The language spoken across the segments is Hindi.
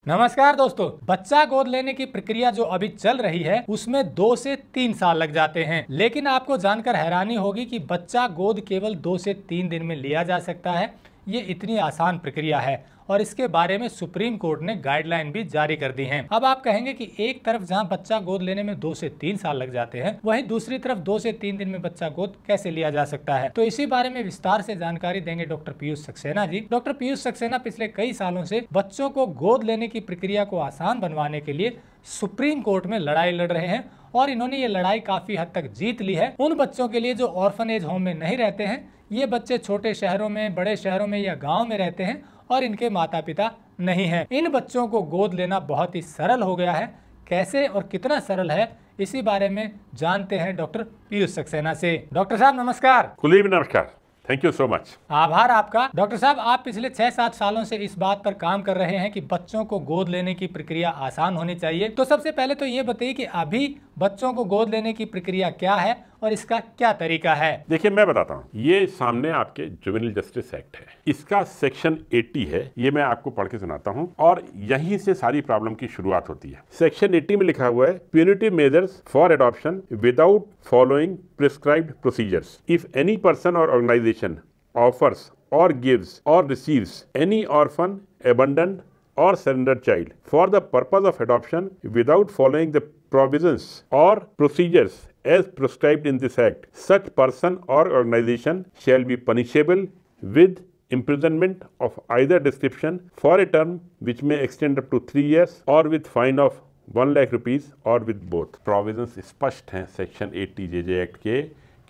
नमस्कार दोस्तों, बच्चा गोद लेने की प्रक्रिया जो अभी चल रही है उसमें 2 से 3 साल लग जाते हैं। लेकिन आपको जानकर हैरानी होगी कि बच्चा गोद केवल 2 से 3 दिन में लिया जा सकता है। ये इतनी आसान प्रक्रिया है और इसके बारे में सुप्रीम कोर्ट ने गाइडलाइन भी जारी कर दी हैं। अब आप कहेंगे कि एक तरफ जहां बच्चा गोद लेने में 2 से 3 साल लग जाते हैं, वहीं दूसरी तरफ 2 से 3 दिन में बच्चा गोद कैसे लिया जा सकता है। तो इसी बारे में विस्तार से जानकारी देंगे डॉक्टर पीयूष सक्सेना जी। डॉक्टर पीयूष सक्सेना पिछले कई सालों से बच्चों को गोद लेने की प्रक्रिया को आसान बनवाने के लिए सुप्रीम कोर्ट में लड़ाई लड़ रहे हैं और इन्होंने ये लड़ाई काफी हद तक जीत ली है। उन बच्चों के लिए जो ऑर्फनेज होम में नहीं रहते हैं, ये बच्चे छोटे शहरों में, बड़े शहरों में या गांव में रहते हैं और इनके माता पिता नहीं हैं। इन बच्चों को गोद लेना बहुत ही सरल हो गया है। कैसे और कितना सरल है, इसी बारे में जानते हैं डॉक्टर पीयूष सक्सेना से। डॉक्टर साहब नमस्कार। कुलदीप नमस्कार, थैंक यू सो मच। आभार आपका। डॉक्टर साहब, आप पिछले 6-7 सालों से इस बात पर काम कर रहे हैं कि बच्चों को गोद लेने की प्रक्रिया आसान होनी चाहिए। तो सबसे पहले तो ये बताइए कि अभी बच्चों को गोद लेने की प्रक्रिया क्या है और इसका क्या तरीका है। देखिए, मैं बताता हूँ। ये सामने आपके जुवेनिल जस्टिस एक्ट है, इसका सेक्शन 80 है। ये मैं आपको पढ़ के सुनाता हूँ और यहीं से सारी प्रॉब्लम की शुरुआत होती है। सेक्शन 80 में लिखा हुआ है, punitive measures for adoption without following prescribed procedures if any person और organisation offers or gives or receives any orphan, abandoned or surrendered child for the purpose of adoption without following the provisions or procedures as prescribed in this act, such person or organization shall be punishable with imprisonment of either description for a term which may extend up to 3 years or with fine of 1 lakh rupees or with both. Provisions स्पष्ट हैं सेक्शन 80 JJ एक्ट के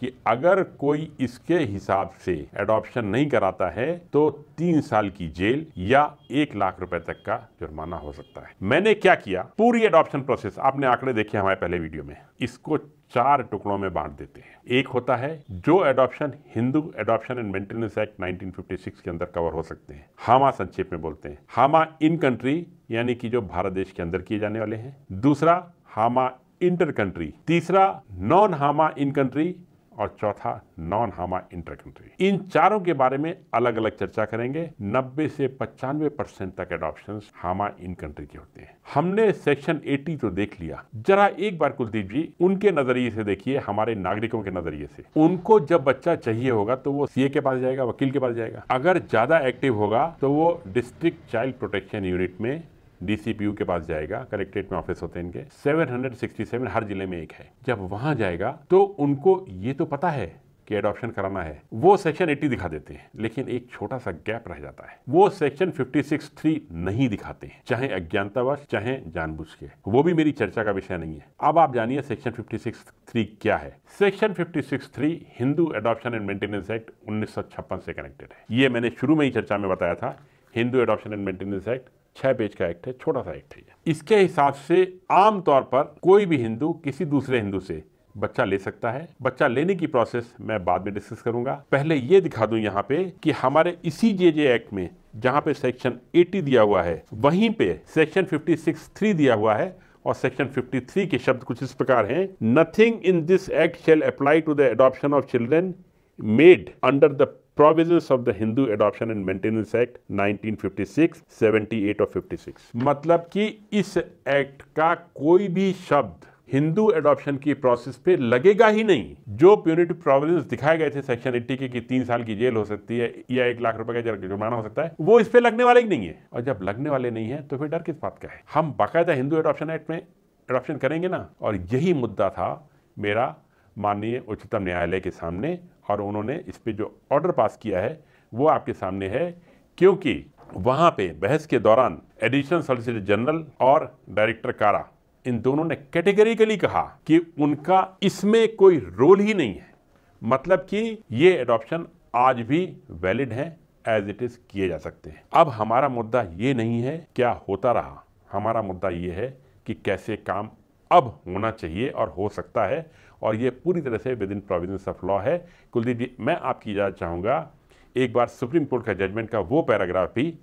कि अगर कोई इसके हिसाब से एडॉप्शन नहीं कराता है तो 3 साल की जेल या 1 लाख रुपए तक का जुर्माना हो सकता है। मैंने क्या किया, पूरी एडॉप्शन प्रोसेस आपने आंकड़े देखे हमारे पहले वीडियो में, इसको 4 टुकड़ों में बांट देते हैं। एक होता है जो adoption Hindu adoption and maintenance act 1956 के अंदर कवर हो सकते हैं, हामा संक्षेप में बोलते हैं। हामा इन कंट्री यानी कि जो भारत देश के अंदर किए जाने वाले हैं। दूसरा हामा इंटर कंट्री। तीसरा नॉन हामा इन कंट्री और चौथा नॉन हामा इंटर कंट्री। इन चारों के बारे में अलग अलग चर्चा करेंगे। 90 से 95% तक एडॉप्शंस हामा इन कंट्री के होते हैं। हमने सेक्शन 80 तो देख लिया, जरा एक बार कुलदीप जी उनके नजरिए से देखिए, हमारे नागरिकों के नजरिए से। उनको जब बच्चा चाहिए होगा तो वो सीए के पास जाएगा, वकील के पास जाएगा। अगर ज्यादा एक्टिव होगा तो वो डिस्ट्रिक्ट चाइल्ड प्रोटेक्शन यूनिट में डीसीपीयू के पास जाएगा, कलेक्ट्रेट में ऑफिस होते हैं इनके, 767 हर जिले में एक है। जब वहां जाएगा तो उनको ये तो पता है कि एडॉप्शन कराना है, वो सेक्शन 80 दिखा देते हैं, लेकिन एक छोटा सा गैप रह जाता है, वो सेक्शन 56(3) नहीं दिखाते हैं, चाहे अज्ञानतावश चाहे जानबूझ के। वो भी मेरी चर्चा का विषय नहीं है। अब आप जानिए सेक्शन 56(3) क्या है। Section 56(3) Hindu adoption and maintenance act 1956 से कनेक्टेड है। ये मैंने शुरू में ही चर्चा में बताया था। Hindu adoption and maintenance act 6 page का एक्ट है, छोटा सा एक्ट है। इसके हिसाब से आमतौर पर कोई भी हिंदू किसी दूसरे हिंदू से बच्चा ले सकता है। बच्चा लेने की प्रोसेस मैं बाद में डिस्कस करूंगा। पहले ये दिखा दूं यहाँ पे कि हमारे इसी जेजे एक्ट में जहां पे सेक्शन 80 दिया हुआ है, वहीं पे सेक्शन 56(3) दिया हुआ है और सेक्शन 53 के शब्द कुछ इस प्रकार हैं, nothing in this act shall apply to the adoption of children made under the Provisions of the Hindu Adoption and Maintenance Act 1956, 78 और 56। मतलब कि इस एक्ट का कोई भी शब्द हिंदू एडॉप्शन की प्रोसेस पे लगेगा ही नहीं। जो प्यूनिटिव प्रोविजंस दिखाए गए थे सेक्शन 80 के कि 3 साल की जेल हो सकती है या 1 लाख रुपए का जुर्माना हो सकता है, वो इस पे लगने वाले ही नहीं है। और जब लगने वाले नहीं है तो फिर डर किस बात का है। हम बाकायदा हिंदू एडॉप्शन एक्ट में एडॉप्शन करेंगे ना। और यही मुद्दा था मेरा माननीय उच्चतम न्यायालय के सामने, और उन्होंने इस पे जो ऑर्डर पास किया है वो आपके सामने है, क्योंकि वहां पे बहस के दौरान एडिशनल सॉलिसिटर जनरल और डायरेक्टर कारा, इन दोनों ने कैटेगरिकली कहा कि उनका इसमें कोई रोल ही नहीं है। मतलब कि ये एडॉप्शन आज भी वैलिड है, एज इट इज किए जा सकते हैं। अब हमारा मुद्दा ये नहीं है क्या होता रहा, हमारा मुद्दा ये है कि कैसे काम अब होना चाहिए और हो सकता है, और ये पूरी तरह से with in provisions of law है। कुलदीप जी, मैं आपकी इजाज़त चाहूँगा, एक बार सुप्रीम कोर्ट का जजमेंट का वो पैराग्राफ भी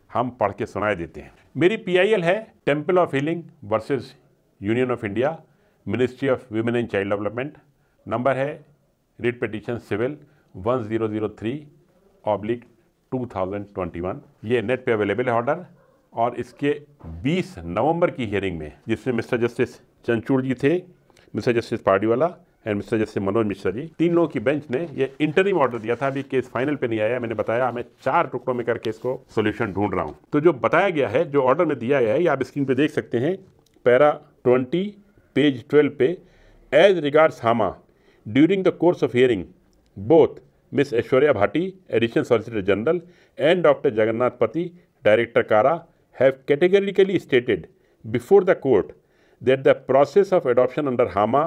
हम पढ़ के सुनाए देते हैं। मेरी PIL है temple of healing versus union of India, ministry of women and child development. Number है रिट पिटीशन सिविल 1003/2021। ये नेट पे अवेलेबल है ऑर्डर, और इसके 20 नवंबर की हियरिंग में, जिसमें मिस्टर जस्टिस चंद्रचूड़ जी थे, mister justice Pardiwala and mister justice Manoj Mishra ji, 3 लोगों की बेंच ने ये इंटरिम ऑर्डर दिया था। अभी केस फाइनल पे नहीं आया, मैंने बताया मैं 4 टुकड़ों में करके इसको सोल्यूशन ढूंढ रहा हूँ। तो जो बताया गया है, जो ऑर्डर में दिया गया है, ये आप स्क्रीन पे देख सकते हैं, पैरा 20 पेज 12 पे, एज रिगार्ड्स हामा during the course of hearing both miss Aishwarya Bhati, additional solicitor general, and doctor Jagannath पति, डायरेक्टर कारा, have categorically stated before the court that the process of adoption under HAMA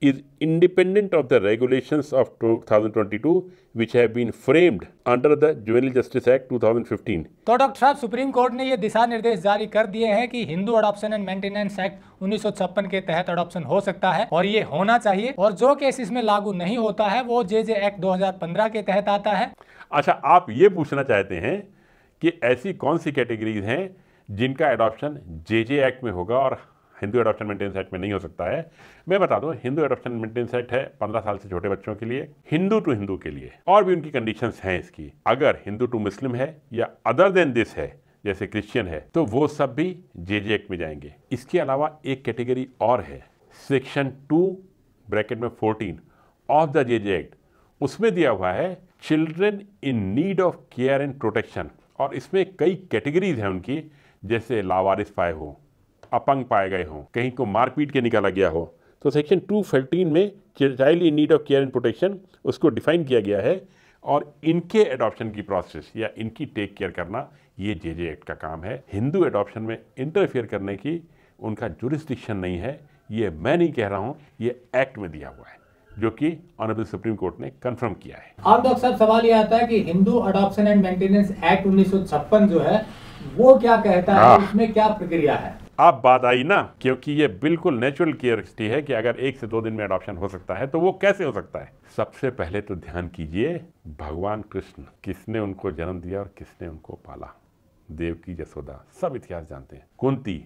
is independent of the regulations of 2022 which have been framed under the Juvenile Justice Act 2015। तो डॉक्टर साहब, सुप्रीम कोर्ट ने ये दिशा निर्देश जारी कर दिए हैं कि Hindu adoption and maintenance act 1956 के तहत अडॉप्शन हो सकता है और ये होना चाहिए, और जो केस इसमें लागू नहीं होता है वो जे एक्ट 2015 के तहत आता है। अच्छा, आप ये पूछना चाहते हैं कि ऐसी कौन सी कैटेगरीज हैं जिनका एडॉप्शन जे एक्ट में होगा और हिंदू एडॉप्शन मेंटेनेंस एक्ट में नहीं हो सकता है। मैं बता दूं, हिंदू एडॉप्शन मेंटेनेंस एक्ट है 15 साल से छोटे बच्चों के लिए, हिंदू टू हिंदू के लिए, और भी उनकी कंडीशंस हैं इसकी। अगर हिंदू टू मुस्लिम है या अदर देन दिस है, जैसे क्रिश्चियन है, तो वो सब भी जे एक्ट में जाएंगे। इसके अलावा एक कैटेगरी और है, section 2(14) of the J act, उसमें दिया हुआ है children in need of care and protection, और इसमें कई कैटेगरीज हैं उनकी, जैसे लावारिस पाए हो, अपंग पाए गए हों, कहीं को मारपीट के निकाला गया हो। तो सेक्शन 2(14) में child in need of care and protection उसको डिफाइन किया गया है, और इनके एडॉप्शन की प्रोसेस या इनकी टेक केयर करना ये जे एक्ट का काम है। हिंदू एडॉप्शन में इंटरफेयर करने की उनका जुरिस्डिक्शन नहीं है, ये मैं नहीं कह रहा हूँ, ये एक्ट में दिया हुआ है, जो कि ऑनरेबल सुप्रीम कोर्ट ने कंफर्म किया है। अब डॉक्टर साहब, सवाल ये आता है कि Hindu adoption and maintenance act 1956 जो है वो क्या कहता है, उसमें क्या प्रक्रिया है? आप बात आई ना, क्योंकि ये बिल्कुल नेचुरल क्यूरियोसिटी है कि अगर 1 से 2 दिन में अडॉप्शन हो सकता है तो वो कैसे हो सकता है। सबसे पहले तो ध्यान कीजिए, भगवान कृष्ण, किसने उनको जन्म दिया और किसने उनको पाला? देवकी, यशोदा, सब इतिहास जानते हैं, कुंती,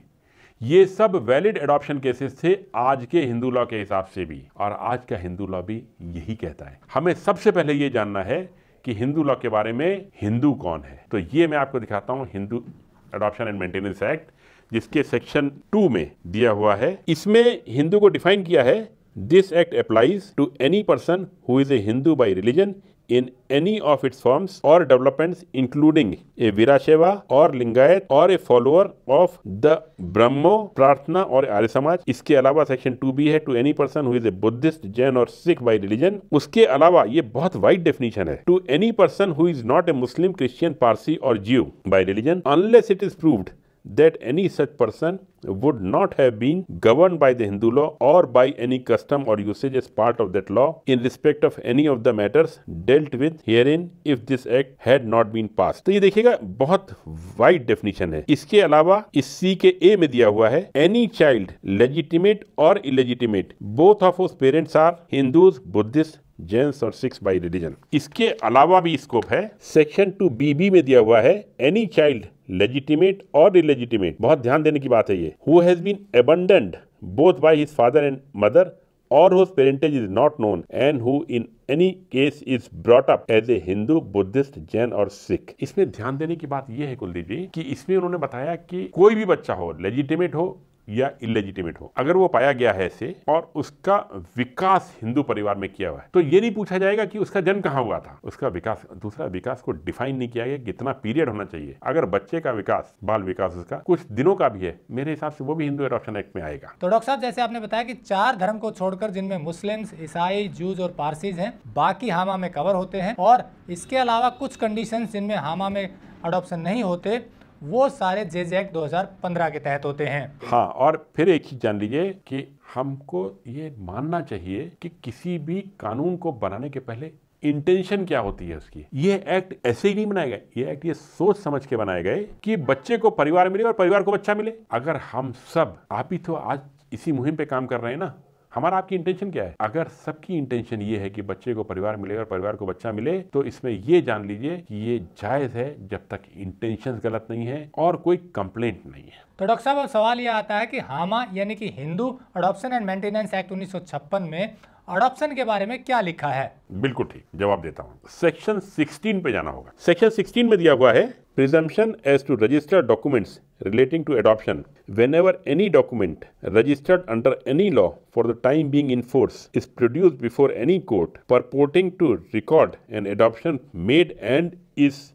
ये सब वैलिड एडॉप्शन केसेस थे आज के हिंदू लॉ के हिसाब से भी, और आज का हिंदू लॉ भी यही कहता है। हमें सबसे पहले ये जानना है कि हिंदू लॉ के बारे में हिंदू कौन है। तो ये मैं आपको दिखाता हूं, Hindu adoption and maintenance act, जिसके सेक्शन 2 में दिया हुआ है। इसमें हिंदू को डिफाइन किया है, this act applies to any person who is a Hindu by religion in any of its forms or developments, including a Virashaiva or Lingayat or a follower of the Brahmo, Prarthana और आर्य समाज। इसके अलावा सेक्शन 2B है, to any person who is a Buddhist, Jain और सिख बाय रिलीजन। उसके अलावा ये बहुत वाइड डेफिनेशन है, to any person who is not a Muslim, Christian, Parsi और Jew by religion, unless it is proved that any such person would not have been governed by the Hindu law or by any custom or usage as part of that law in respect of any of the matters dealt with herein if this act had not been passed। तो ये देखिएगा, बहुत वाइड डेफिनेशन है। इसके अलावा इस C के A में दिया हुआ है, any child legitimate or illegitimate both of whose parents are Hindus, Buddhists, Jains और सिक्स बाई रिलीजन। इसके अलावा भी स्कोप है, सेक्शन 2BB में दिया हुआ है, एनी चाइल्ड लेजिटिमेट और इलेजिटिमेट, बहुत ध्यान देने की बात है ये, who has been abandoned both by his father and mother और whose parentage is not known and who in any case is brought up as a Hindu, Buddhist, Jain और सिख। इसमें ध्यान देने की बात यह है कुलदीप जी कि इसमें उन्होंने बताया कि कोई भी बच्चा हो, लेजिटिमेट हो या इलेजिटिमेट हो, अगर वो पाया गया है ऐसे और उसका विकास हिंदू परिवार में किया हुआ है, तो ये नहीं पूछा जाएगा कि उसका जन्म कहाँ हुआ था, उसका विकास, दूसरा विकास को डिफाइन नहीं किया गया कितना पीरियड होना चाहिए। अगर बच्चे का विकास, बाल विकास उसका कुछ दिनों का भी है, मेरे हिसाब से वो भी हिंदू एडॉप्शन एक्ट में आएगा। तो डॉक्टर साहब, जैसे आपने बताया कि 4 धर्म को छोड़कर, जिनमें मुस्लिम्स, ईसाई, जूज और पारसीज हैं, बाकी हामा में कवर होते हैं, और इसके अलावा कुछ कंडीशंस जिनमें हामा में अडॉप्शन नहीं होते, वो सारे जे एक्ट 2015 के तहत होते हैं। हाँ, और फिर एक चीज जान लीजिए कि हमको ये मानना चाहिए कि किसी भी कानून को बनाने के पहले इंटेंशन क्या होती है उसकी। ये एक्ट ऐसे ही नहीं बनाए गए, ये एक्ट ये सोच समझ के बनाए गए कि बच्चे को परिवार मिले और परिवार को बच्चा मिले। अगर हम सब, आप ही तो आज इसी मुहिम पे काम कर रहे हैं ना, हमारा आपकी इंटेंशन क्या है? अगर सबकी इंटेंशन ये है कि बच्चे को परिवार मिले और परिवार को बच्चा मिले, तो इसमें ये जान लीजिए कि ये जायज है जब तक इंटेंशन गलत नहीं है और कोई कंप्लेंट नहीं है। तो डॉक्टर साहब, अब सवाल ये आता है कि हामा यानी कि Hindu adoption and maintenance act 1956 में अडॉप्शन के बारे में क्या लिखा है? बिल्कुल ठीक, जवाब देता हूं। सेक्शन 16 पे जाना होगा। सेक्शन 16 में दिया हुआ है, Presumption as to registered documents relating to adoption. Whenever any document registered under any law for the time being in force is produced before any court purporting to record an adoption made and is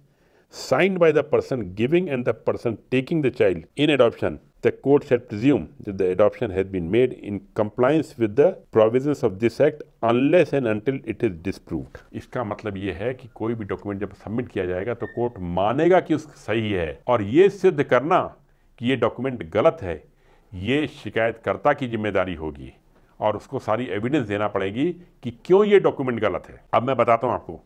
signed by the person giving and the person taking the child in adoption, the court shall presume that the adoption has been made in compliance with the provisions of this act unless and until it is disproved. इसका मतलब ये है कि कोई भी डॉक्यूमेंट जब सबमिट किया जाएगा तो कोर्ट मानेगा कि उसका सही है, और ये सिद्ध करना कि ये डॉक्यूमेंट गलत है ये शिकायतकर्ता की जिम्मेदारी होगी और उसको सारी एविडेंस देना पड़ेगी कि क्यों ये डॉक्यूमेंट गलत है। अब मैं बताता हूं आपको,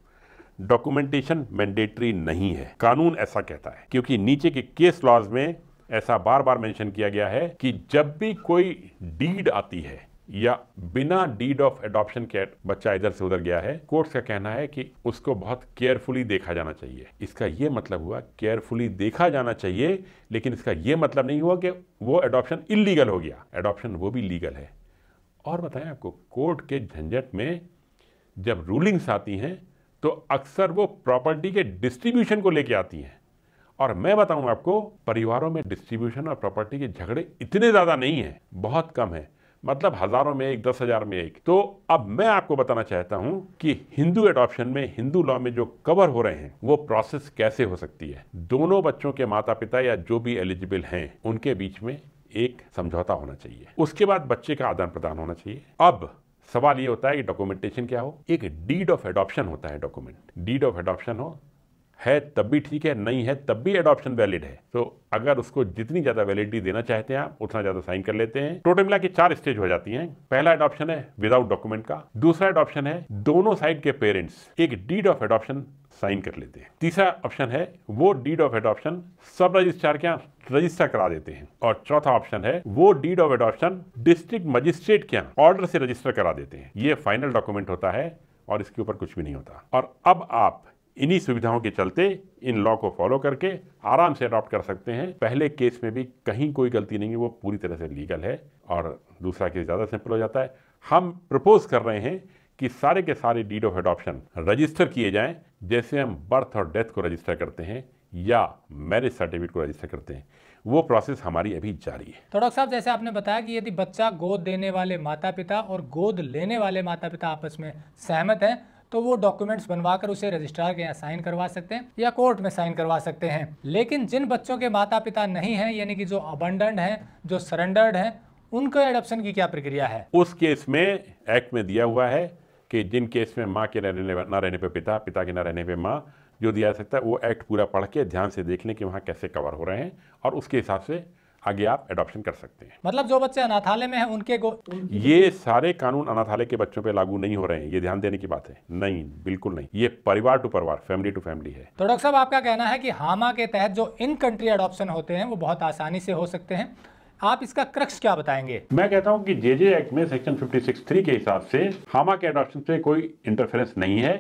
डॉक्यूमेंटेशन मैंडेटरी नहीं है, कानून ऐसा कहता है, क्योंकि नीचे के केस लॉज में ऐसा बार बार मेंशन किया गया है कि जब भी कोई डीड आती है या बिना डीड ऑफ एडॉप्शन के बच्चा इधर से उधर गया है, कोर्ट का कहना है कि उसको बहुत केयरफुली देखा जाना चाहिए। इसका यह मतलब हुआ केयरफुली देखा जाना चाहिए, लेकिन इसका यह मतलब नहीं हुआ कि वो एडॉप्शन इलीगल हो गया। एडॉप्शन वो भी लीगल है। और बताएं आपको, कोर्ट के झंझट में जब रूलिंग्स आती हैं तो अक्सर वो प्रॉपर्टी के डिस्ट्रीब्यूशन को लेके आती हैं, और मैं बताऊं आपको, परिवारों में डिस्ट्रीब्यूशन और प्रॉपर्टी के झगड़े इतने ज्यादा नहीं है, बहुत कम है, मतलब हजारों में एक, 10,000 में एक। तो अब मैं आपको बताना चाहता हूं कि हिंदू एडॉप्शन में, हिंदू लॉ में जो कवर हो रहे हैं वो प्रोसेस कैसे हो सकती है। दोनों बच्चों के माता पिता या जो भी एलिजिबल हैं उनके बीच में एक समझौता होना चाहिए, उसके बाद बच्चे का आदान प्रदान होना चाहिए। अब सवाल ये होता है कि डॉक्यूमेंटेशन क्या हो। एक डीड ऑफ एडॉप्शन होता है डॉक्यूमेंट, डीड ऑफ एडॉप्शन हो है तब भी ठीक है, नहीं है तब भी एडॉप्शन वैलिड है। तो अगर उसको जितनी ज्यादा वैलिडिटी देना चाहते हैं आप उतना ज्यादा साइन कर लेते हैं। टोटल मिला के 4 स्टेज हो जाती हैं। पहला एडॉप्शन है विदाउट डॉक्यूमेंट का, दूसरा एडॉप्शन है दोनों साइड के पेरेंट्स एक डीड ऑफ एडॉप्शन साइन कर लेते हैं, तीसरा ऑप्शन है वो डीड ऑफ एडॉप्शन सब रजिस्ट्रार के यहाँ रजिस्टर करा देते हैं, और चौथा ऑप्शन है वो deed of adoption district magistrate के यहाँ ऑर्डर से रजिस्टर करा देते हैं। ये फाइनल डॉक्यूमेंट होता है और इसके ऊपर कुछ भी नहीं होता। और अब आप इन्हीं सुविधाओं के चलते इन लॉ को फॉलो करके आराम से अडॉप्ट कर सकते हैं। पहले केस में भी कहीं कोई गलती नहीं है, वो पूरी तरह से लीगल है, और दूसरा केस ज़्यादा सिंपल हो जाता है। हम प्रपोज कर रहे हैं कि सारे के सारे डीड ऑफ एडॉप्शन रजिस्टर किए जाएं, जैसे हम बर्थ और डेथ को रजिस्टर करते हैं या मैरिज सर्टिफिकेट को रजिस्टर करते हैं। वो प्रोसेस हमारी अभी जारी है। तो डॉक्टर साहब, जैसे आपने बताया कि यदि बच्चा गोद देने वाले माता पिता और गोद लेने वाले माता पिता आपस में सहमत हैं तो वो डॉक्यूमेंट्स बनवाकर उसे रजिस्ट्रार के यहाँ साइन करवा सकते हैं या कोर्ट में साइन करवा सकते हैं। लेकिन जिन बच्चों के माता पिता नहीं हैं, यानी कि जो अबंडन्ड हैं, जो सरेंडर्ड हैं, उनको एडॉप्शन की क्या प्रक्रिया है? उस केस में एक्ट में दिया हुआ है कि जिन केस में माँ के न रहने पे पिता, पिता के न रहने पे माँ, जो दिया जा सकता है वो एक्ट पूरा पढ़ के ध्यान से देख लें कि वहाँ कैसे कवर हो रहे हैं, और उसके हिसाब से आगे आप एडॉप्शन कर सकते हैं। मतलब जो बच्चे अनाथालय में हैं उनके ये सारे कानून अनाथालय के बच्चों पे लागू नहीं हो रहे हैं, ये ध्यान देने की बात है। नहीं, बिल्कुल नहीं, ये परिवार टू परिवार, फैमिली टू फैमिली है। तो डॉक्टर साहब, आपका कहना है कि हामा के तहत जो इन कंट्री एडॉप्शन होते हैं वो बहुत आसानी से हो सकते हैं, आप इसका क्रक्स क्या बताएंगे? मैं कहता हूं कि जेजे एक्ट में सेक्शन 56(3) के हिसाब से हामा के एडॉप्शन से कोई इंटरफेरेंस नहीं है।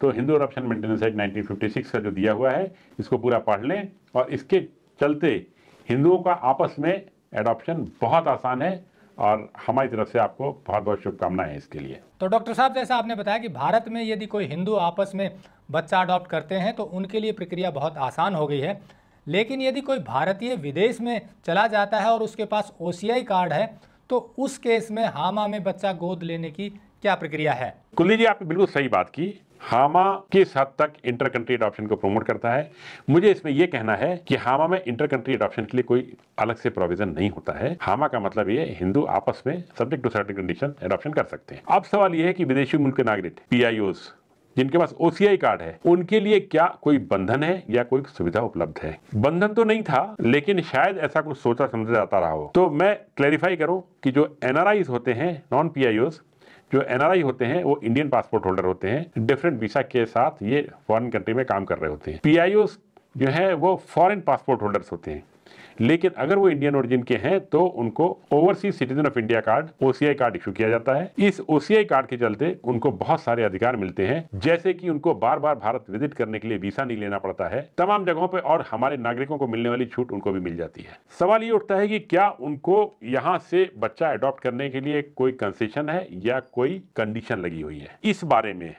तो हिंदू एडॉप्शन मेंटेनेंस एक्ट 1956 का जो दिया हुआ है इसको पूरा पढ़ लें, और इसके चलते हिंदुओं का आपस में एडॉप्शन बहुत आसान है, और हमारी तरफ से आपको बहुत बहुत शुभकामनाएं हैं इसके लिए। तो डॉक्टर साहब, जैसा आपने बताया कि भारत में यदि कोई हिंदू आपस में बच्चा अडॉप्ट करते हैं तो उनके लिए प्रक्रिया बहुत आसान हो गई है, लेकिन यदि कोई भारतीय विदेश में चला जाता है और उसके पास OCI कार्ड है तो उस केस में हामा में बच्चा गोद लेने की क्या प्रक्रिया है? कुल्ली जी, आपने बिल्कुल सही बात की। हामा किस हद तक इंटर कंट्री एडॉप्शन को प्रमोट करता है, मुझे इसमें यह कहना है कि हामा में इंटर कंट्री एडॉप्शन के लिए कोई अलग से प्रोविजन नहीं होता है। हामा का मतलब ये हिंदू आपस में subject to certain condition adoption कर सकते हैं। अब सवाल यह है कि विदेशी मुल्क के नागरिक PIOs जिनके पास OCI कार्ड है उनके लिए क्या कोई बंधन है या कोई सुविधा उपलब्ध है? बंधन तो नहीं था, लेकिन शायद ऐसा कुछ सोचा समझा जाता रहा हो। तो मैं क्लैरिफाई करूं कि जो NRIs होते हैं, नॉन PIOs, जो NRI होते हैं वो इंडियन पासपोर्ट होल्डर होते हैं, डिफरेंट वीसा के साथ ये फॉरेन कंट्री में काम कर रहे होते हैं। PIOs जो है वो फॉरेन पासपोर्ट होल्डर्स होते हैं, लेकिन अगर वो इंडियन ओरिजिन के हैं तो उनको overseas citizen of India card, OCI card issue किया जाता है। इस OCI कार्ड के चलते उनको बहुत सारे अधिकार मिलते हैं, जैसे कि उनको बार बार भारत विजिट करने के लिए वीसा नहीं लेना पड़ता है तमाम जगहों पे, और हमारे नागरिकों को मिलने वाली छूट उनको भी मिल जाती है। सवाल ये उठता है कि क्या उनको यहाँ से बच्चा अडॉप्ट करने के लिए कोई कंसेशन है या कोई कंडीशन लगी हुई है। इस बारे में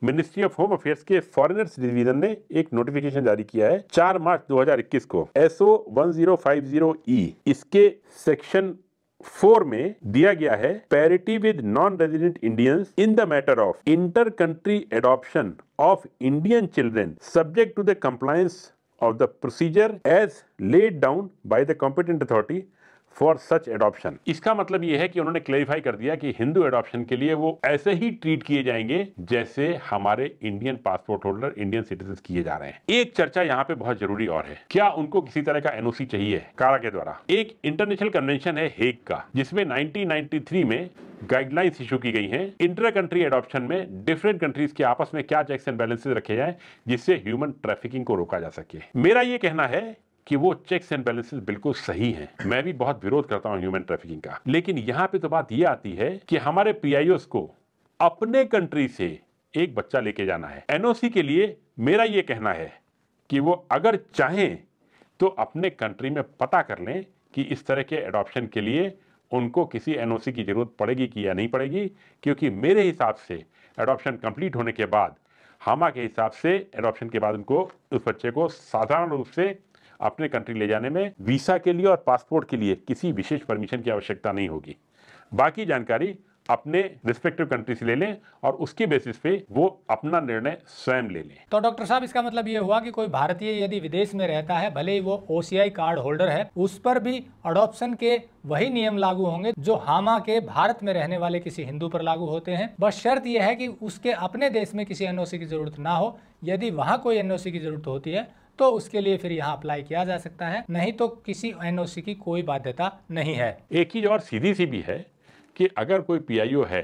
मिनिस्ट्री ऑफ होम अफेयर्स के फॉरेनर्स डिवीजन ने एक नोटिफिकेशन जारी किया है 4 मार्च 2021 को, SO 1050E। इसके सेक्शन 4 में दिया गया है parity with non resident Indians in the matter of inter country adoption of Indian children subject to the compliance of the procedure as laid down by the competent authority for such adoption. इसका मतलब यह है कि उन्होंने क्लेरिफाई कर दिया कि हिंदू एडॉप्शन के लिए वो ऐसे ही ट्रीट किए जाएंगे जैसे हमारे Indian passport holder, Indian citizen किए जा रहे हैं। एक चर्चा यहाँ पे बहुत जरूरी और है, क्या उनको किसी तरह का एनओसी चाहिए कारा के द्वारा? एक इंटरनेशनल कन्वेंशन है हेग का, जिसमें 1993 में गाइडलाइंस इशू की गई हैं इंटर कंट्री एडॉप्शन में डिफरेंट कंट्रीज के आपस में क्या चेक्स एंड बैलेंसेस रखे जाए जिससे ह्यूमन ट्रैफिकिंग को रोका जा सके। मेरा ये कहना है कि वो चेक्स एंड बैलेंसेस बिल्कुल सही हैं। मैं भी बहुत विरोध करता हूं ह्यूमन ट्रैफिकिंग का, लेकिन यहां पे तो बात ये आती है कि हमारे पीआईओस को अपने कंट्री से एक बच्चा लेके जाना है एनओसी के लिए। मेरा ये कहना है कि वो अगर चाहें तो अपने कंट्री में पता कर लें कि इस तरह के एडॉप्शन के लिए उनको किसी एनओसी की जरूरत पड़ेगी कि या नहीं पड़ेगी, क्योंकि मेरे हिसाब से एडॉप्शन कंप्लीट होने के बाद, हामा के हिसाब से एडॉप्शन के बाद उनको उस बच्चे को साधारण रूप से अपने कंट्री ले जाने में वीसा के लिए और पासपोर्ट के लिए किसी विशेष परमिशन की आवश्यकता नहीं होगी। बाकी जानकारी अपने रिस्पेक्टिव कंट्री से ले लें और उसके बेसिस पे वो अपना निर्णय स्वयं ले लें। तो डॉक्टर साहब, इसका मतलब ये हुआ कि कोई भारतीय यदि विदेश में रहता है, भले ही वो OCI कार्ड होल्डर है, उस पर भी अडॉप्शन के वही नियम लागू होंगे जो हामा के भारत में रहने वाले किसी हिंदू पर लागू होते हैं। बस शर्त यह है कि उसके अपने देश में किसी एनओसी की जरूरत ना हो। यदि वहाँ कोई एनओसी की जरूरत होती है तो उसके लिए फिर यहाँ अप्लाई किया जा सकता है, नहीं तो किसी एनओसी की कोई बाध्यता नहीं है। एक चीज और सीधी सी भी है कि अगर कोई पीआईओ है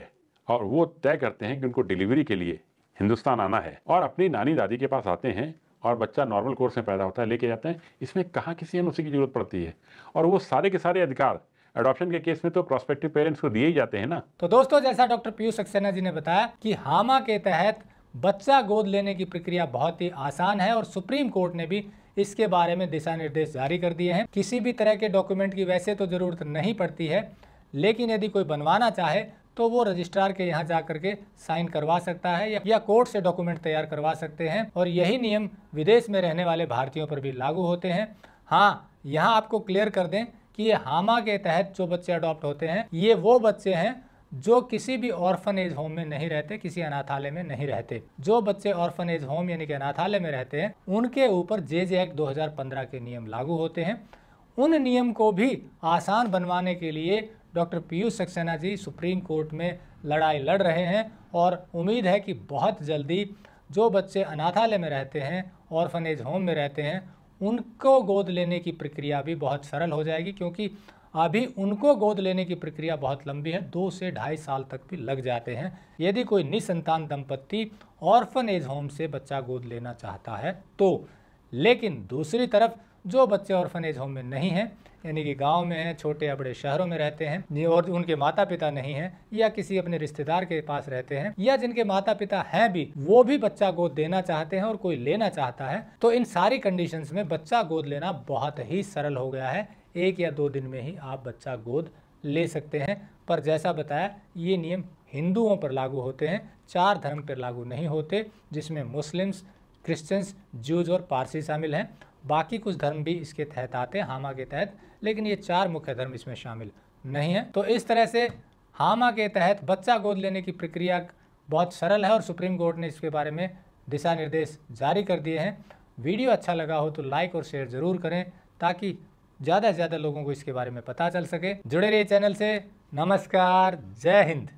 और वो तय करते हैं कि उनको डिलीवरी के लिए हिंदुस्तान आना है और अपनी नानी दादी के पास आते हैं और बच्चा नॉर्मल कोर्स में पैदा होता है, लेके जाते हैं, इसमें कहाँ किसी एनओसी की जरूरत पड़ती है? और वो सारे के सारे अधिकार एडॉप्शन के केस में तो प्रोस्पेक्टिव पेरेंट्स को दिए ही जाते हैं ना। तो दोस्तों, जैसा डॉक्टर पीयूष सक्सेना जी ने बताया कि हामा के तहत बच्चा गोद लेने की प्रक्रिया बहुत ही आसान है और सुप्रीम कोर्ट ने भी इसके बारे में दिशा निर्देश जारी कर दिए हैं। किसी भी तरह के डॉक्यूमेंट की वैसे तो जरूरत नहीं पड़ती है, लेकिन यदि कोई बनवाना चाहे तो वो रजिस्ट्रार के यहाँ जा करके साइन करवा सकता है या कोर्ट से डॉक्यूमेंट तैयार करवा सकते हैं। और यही नियम विदेश में रहने वाले भारतीयों पर भी लागू होते हैं। हाँ, यहाँ आपको क्लियर कर दें कि ये हामा के तहत जो बच्चे अडॉप्ट होते हैं, ये वो बच्चे हैं जो किसी भी ऑर्फनेज होम में नहीं रहते, किसी अनाथालय में नहीं रहते। जो बच्चे ऑर्फनेज होम यानी कि अनाथालय में रहते हैं, उनके ऊपर JJ एक्ट 2015 के नियम लागू होते हैं। उन नियम को भी आसान बनवाने के लिए doctor Piyush Saxena ji supreme court में लड़ाई लड़ रहे हैं और उम्मीद है कि बहुत जल्दी जो बच्चे अनाथालय में रहते हैं, ऑर्फनेज होम में रहते हैं, उनको गोद लेने की प्रक्रिया भी बहुत सरल हो जाएगी, क्योंकि अभी उनको गोद लेने की प्रक्रिया बहुत लंबी है, 2 से 2.5 साल तक भी लग जाते हैं यदि कोई निसंतान दंपत्ति ऑर्फनेज होम से बच्चा गोद लेना चाहता है तो। लेकिन दूसरी तरफ जो बच्चे ऑर्फनेज होम में नहीं हैं, यानी कि गांव में हैं, छोटे या बड़े शहरों में रहते हैं और उनके माता पिता नहीं हैं या किसी अपने रिश्तेदार के पास रहते हैं या जिनके माता पिता हैं भी, वो भी बच्चा गोद देना चाहते हैं और कोई लेना चाहता है, तो इन सारी कंडीशंस में बच्चा गोद लेना बहुत ही सरल हो गया है। 1 या 2 दिन में ही आप बच्चा गोद ले सकते हैं। पर जैसा बताया, ये नियम हिंदुओं पर लागू होते हैं, 4 धर्म पर लागू नहीं होते, जिसमें मुस्लिम्स, क्रिश्चियंस, ज्यूज और पारसी शामिल हैं। बाकी कुछ धर्म भी इसके तहत आते हैं, हामा के तहत, लेकिन ये 4 मुख्य धर्म इसमें शामिल नहीं है। तो इस तरह से हामा के तहत बच्चा गोद लेने की प्रक्रिया बहुत सरल है और सुप्रीम कोर्ट ने इसके बारे में दिशा निर्देश जारी कर दिए हैं। वीडियो अच्छा लगा हो तो लाइक और शेयर जरूर करें ताकि ज़्यादा से ज़्यादा लोगों को इसके बारे में पता चल सके। जुड़े रहिए चैनल से। नमस्कार, जय हिंद।